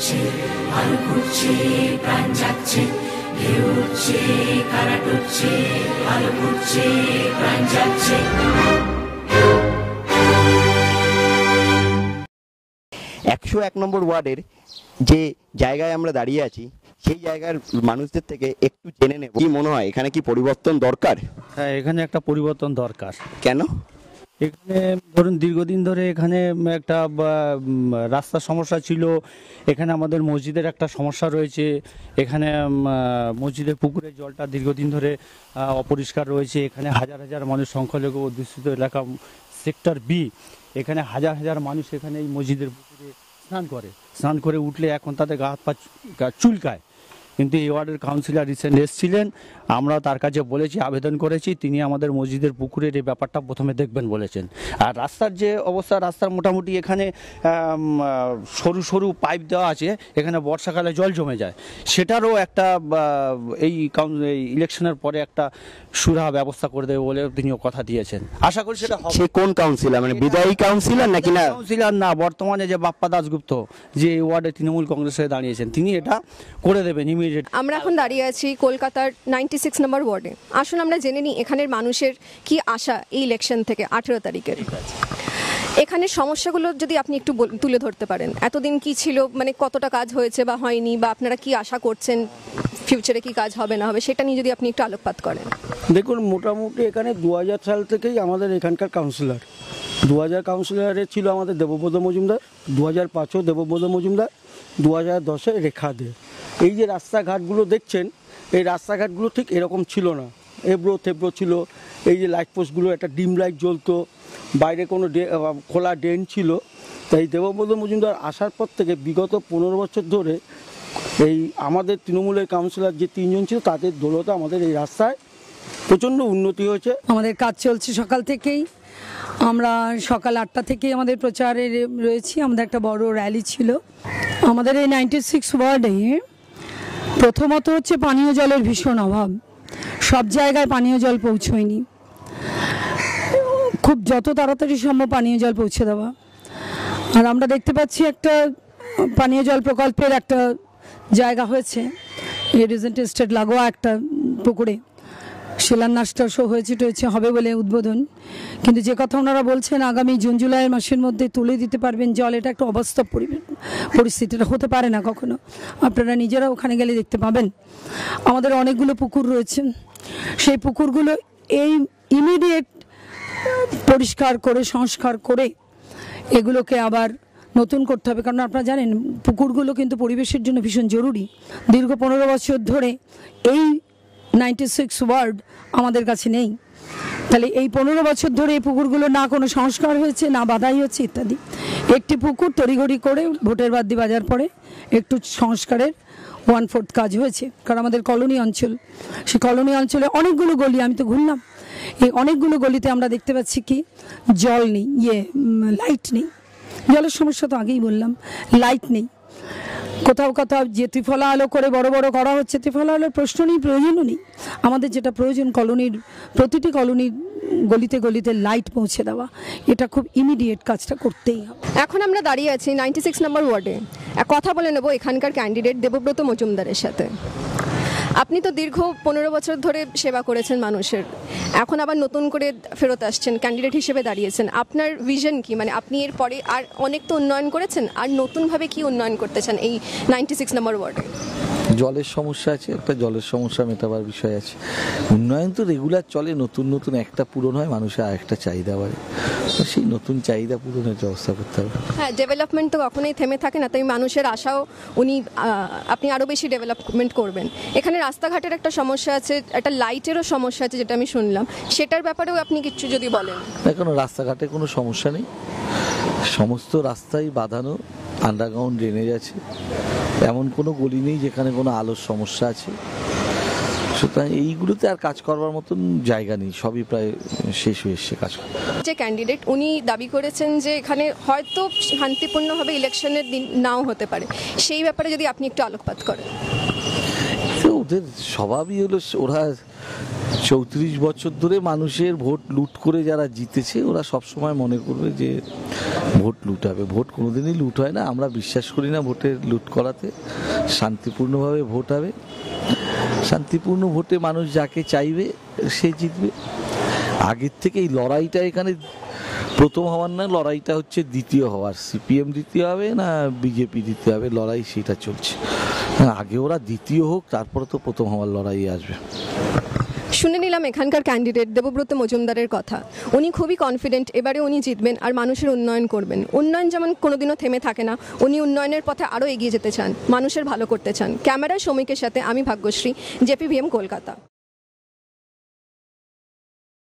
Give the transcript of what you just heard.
উঠছে আলো ফুটছে প্রাণ যাচ্ছে ঢেউ উঠছে কারা টুটছে আলো ফুটছে প্রাণ যাচ্ছে। 101 নম্বর ওয়ার্ডের যে জায়গায় আমরা দাঁড়িয়ে আছি সেই জায়গার মানুষদের থেকে একটু জেনে নেব, কি মনে হয় এখানে কি পরিবর্তন দরকার? হ্যাঁ, এখানে একটা পরিবর্তন দরকার। কেন? এখানে ধরুন দীর্ঘদিন ধরে এখানে একটা রাস্তার সমস্যা ছিল, এখানে আমাদের মসজিদের একটা সমস্যা রয়েছে, এখানে মসজিদের পুকুরের জলটা দীর্ঘদিন ধরে অপরিষ্কার রয়েছে, এখানে হাজার হাজার মানুষ সংখ্যালঘু অধ্যুষিত এলাকা সেক্টর বি, এখানে হাজার হাজার মানুষ এখানে এই মসজিদের পুকুরে স্নান করে উঠলে এখন তাদের গা হাত পা চুলকায়। কিন্তু এই ওয়ার্ডের কাউন্সিলর রিসেন্ট এসেছিলেন, আমরা তার কাছে বলেছি, আবেদন করেছি, তিনি আমাদের মসজিদের পুকুরের এই ব্যাপারটা প্রথমে দেখবেন বলেছেন। আর রাস্তার যে অবস্থা, রাস্তার মোটামুটি এখানে সরু সরু পাইপ দেওয়া আছে, এখানে বর্ষাকালে জল জমে যায়, সেটারও একটা এই ইলেকশনের পরে একটা সুরাহা ব্যবস্থা করে দেবে বলে তিনিও কথা দিয়েছেন। আশা করি সেটা হবে। সে কোন কাউন্সিলর, মানে বিদায়ী কাউন্সিলর নাকি? না, কাউন্সিলর না, বর্তমানে যে বাপ্পা দাশগুপ্ত যে এই ওয়ার্ডে তৃণমূল কংগ্রেসে দাঁড়িয়েছেন, তিনি এটা করে দেবেন ইমিডিয়েট। আমরা এখন দাঁড়িয়ে আছি কলকাতার 96 নম্বর ওয়ার্ডে। আসুন আমরা জেনে নিই এখানের মানুষের কি আশা এই ইলেকশন থেকে 18 তারিখের। এখানে সমস্যাগুলো যদি আপনি একটু তুলে ধরতে পারেন, এতদিন কি ছিল, মানে কতটা কাজ হয়েছে বা হয়নি, বা আপনারা কি আশা করছেন ফিউচারে কি কাজ হবে না হবে, সেটা নিয়ে যদি আপনি একটু আলোকপাত করেন। দেখুন, মোটামুটি এখানে 2000 সাল থেকেই আমাদের এখানকার কাউন্সিলর, 2000 কাউন্সিলরে ছিল আমাদের দেবব্রত মজুমদার, 2005-ও দেবব্রত মজুমদার, 2010-এ রেখা দে। এই যে রাস্তাঘাটগুলো দেখছেন, এই রাস্তাঘাটগুলো ঠিক এরকম ছিল না, এবড়ো থেবড়ো ছিল। এই যে লাইট পোস্টগুলো একটা ডিম লাইট জ্বলতো, বাইরে কোনো খোলা ড্রেন ছিল। তাই দেবব্রত মজুমদার আসার পর থেকে বিগত 15 বছর ধরে এই আমাদের তৃণমূলের কাউন্সিলর যে 3 জন ছিল, তাদের দৌলতে আমাদের এই রাস্তায় প্রচণ্ড উন্নতি হয়েছে। আমাদের কাজ চলছে সকাল থেকেই, আমরা সকাল 8টা থেকেই আমাদের প্রচারে রয়েছি। আমাদের একটা বড় র্যালি ছিল আমাদের এই 96 ওয়ার্ডে। প্রথমত হচ্ছে পানীয় জলের ভীষণ অভাব, সব জায়গায় পানীয় জল পৌঁছয়নি, খুব যত তাড়াতাড়ি সম্ভব পানীয় জল পৌঁছে দেওয়া। আর আমরা দেখতে পাচ্ছি একটা পানীয় জল প্রকল্পের একটা জায়গা হয়েছে রিজেন্ট এস্টেট লাগোয়া একটা পুকুরে, শিলান্যাসটা হয়েছে হবে বলে উদ্বোধন। কিন্তু যে কথা ওনারা বলছেন আগামী জুন জুলাই মাসের মধ্যে তুলে দিতে পারবেন জল, এটা একটা অবাস্তব পরিস্থিতিটা হতে পারে না কখনো। আপনারা নিজেরা ওখানে গেলে দেখতে পাবেন। আমাদের অনেকগুলো পুকুর রয়েছে, সেই পুকুরগুলো এই ইমিডিয়েট পরিষ্কার করে সংস্কার করে এগুলোকে আবার নতুন করতে হবে। কারণ আপনারা জানেন পুকুরগুলো কিন্তু পরিবেশের জন্য ভীষণ জরুরি। দীর্ঘ 15 বছর ধরে এই 96 ওয়ার্ড আমাদের কাছে নেই। তাহলে এই 15 বছর ধরে এই পুকুরগুলো না কোনো সংস্কার হয়েছে, না বাধাই হচ্ছে ইত্যাদি। একটি পুকুর তড়িঘড়ি করে ভোটের বাদ্যি বাজার পরে একটু সংস্কারের 1/4 কাজ হয়েছে। কারণ আমাদের কলোনি অঞ্চল, সেই কলোনি অঞ্চলে অনেকগুলো গলি, আমি তো ঘুরলাম, এই অনেকগুলো গলিতে আমরা দেখতে পাচ্ছি কি জল নেই, লাইট নেই। জলের সমস্যা তো আগেই বললাম, লাইট নেই। কোথাও কোথাও যে ত্রিফলা আলো করে বড় বড় করা হচ্ছে, ত্রিফলা আলোর প্রশ্ন নেই, প্রয়োজনও নেই। আমাদের যেটা প্রয়োজন কলোনির প্রতিটি কলোনির গলিতে গলিতে লাইট পৌঁছে দেওয়া, এটা খুব ইমিডিয়েট কাজটা করতেই হবে। এখন আমরা দাঁড়িয়ে আছি 96 নম্বর ওয়ার্ডে। কথা বলে নেব এখানকার ক্যান্ডিডেট দেবব্রত মজুমদারের সাথে। আপনি তো দীর্ঘ 15 বছর ধরে সেবা করেছেন মানুষের, এখন আবার নতুন করে ফেরত আসছেন, ক্যান্ডিডেট হিসেবে দাঁড়িয়েছেন। আপনার ভিশন কি, মানে আপনি এর পরে আর অনেক তো উন্নয়ন করেছেন, আর নতুনভাবে কি উন্নয়ন করতে চান এই 96 নম্বর ওয়ার্ডে? জলের সমস্যা আছে, একটা জলের সমস্যা মেটাবার বিষয় আছে। উন্নয়ন তো রেগুলার চলে, নতুন নতুন একটা পূরণ হয়, মানুষের আরেকটা চাহিদা বাড়ে, সেই নতুন চাহিদা পূরণের ব্যবস্থা করতে হবে। হ্যাঁ, ডেভেলপমেন্ট তো কখনোই থেমে থাকে না, তাই মানুষের আশাও আপনি আরও বেশি ডেভেলপমেন্ট করবেন। এখানে রাস্তাঘাটের একটা সমস্যা আছে, একটা লাইটেরও সমস্যা আছে যেটা আমি শুনলাম, সেটার ব্যাপারেও আপনি কিছু যদি বলেন। কোনো রাস্তাঘাটে কোনো সমস্যা নেই, সমস্ত রাস্তাই বাঁধানো, আন্ডারগ্রাউন্ড ড্রেনেজ আছে, এমন কোনো গলি নেই যেখানে কোনো আলোর সমস্যা আছে। সুতরাং এইগুলোতে আর কাজ করবার মতন জায়গা নেই, সবই প্রায় শেষ হয়ে এসছে কাজ করা। যে ক্যান্ডিডেট উনি দাবি করেছেন যে এখানে হয়তো শান্তিপূর্ণভাবে ইলেকশনের দিন নাও হতে পারে, সেই ব্যাপারে যদি আপনি একটু আলোকপাত করেন। ওদের স্বভাবই হলো ওরা 34 বছর ধরে মানুষের ভোট লুট করে যারা জিতেছে ওরা সবসময় মনে করবে যে ভোট লুট হবে। ভোট কোনোদিনই লুট হয় না, আমরা বিশ্বাস করি না ভোটের লুট করাতে। শান্তিপূর্ণভাবে ভোট হবে, শান্তিপূর্ণ ভোটে মানুষ যাকে চাইবে সে জিতবে। আগের থেকে এই লড়াইটা এখানে প্রথম হওয়ার না, লড়াইটা হচ্ছে দ্বিতীয় হওয়ার। সিপিএম দ্বিতীয় হবে না বিজেপি দ্বিতীয় হবে, লড়াই সেটা চলছে। আগে ওরা দ্বিতীয় হোক, তারপরে তো প্রথম হওয়ার লড়াই আসবে। শুনে নিলাম এখানকার ক্যান্ডিডেট দেবব্রত মজুমদারের কথা। উনি খুবই কনফিডেন্ট এবারে উনি জিতবেন আর মানুষের উন্নয়ন করবেন। উন্নয়ন যেমন কোনোদিনও থেমে থাকে না, উনি উন্নয়নের পথে আরও এগিয়ে যেতে চান, মানুষের ভালো করতে চান। ক্যামেরায় শ্রমিকের সাথে আমি ভাগ্যশ্রী, জেপিভিএম কলকাতা।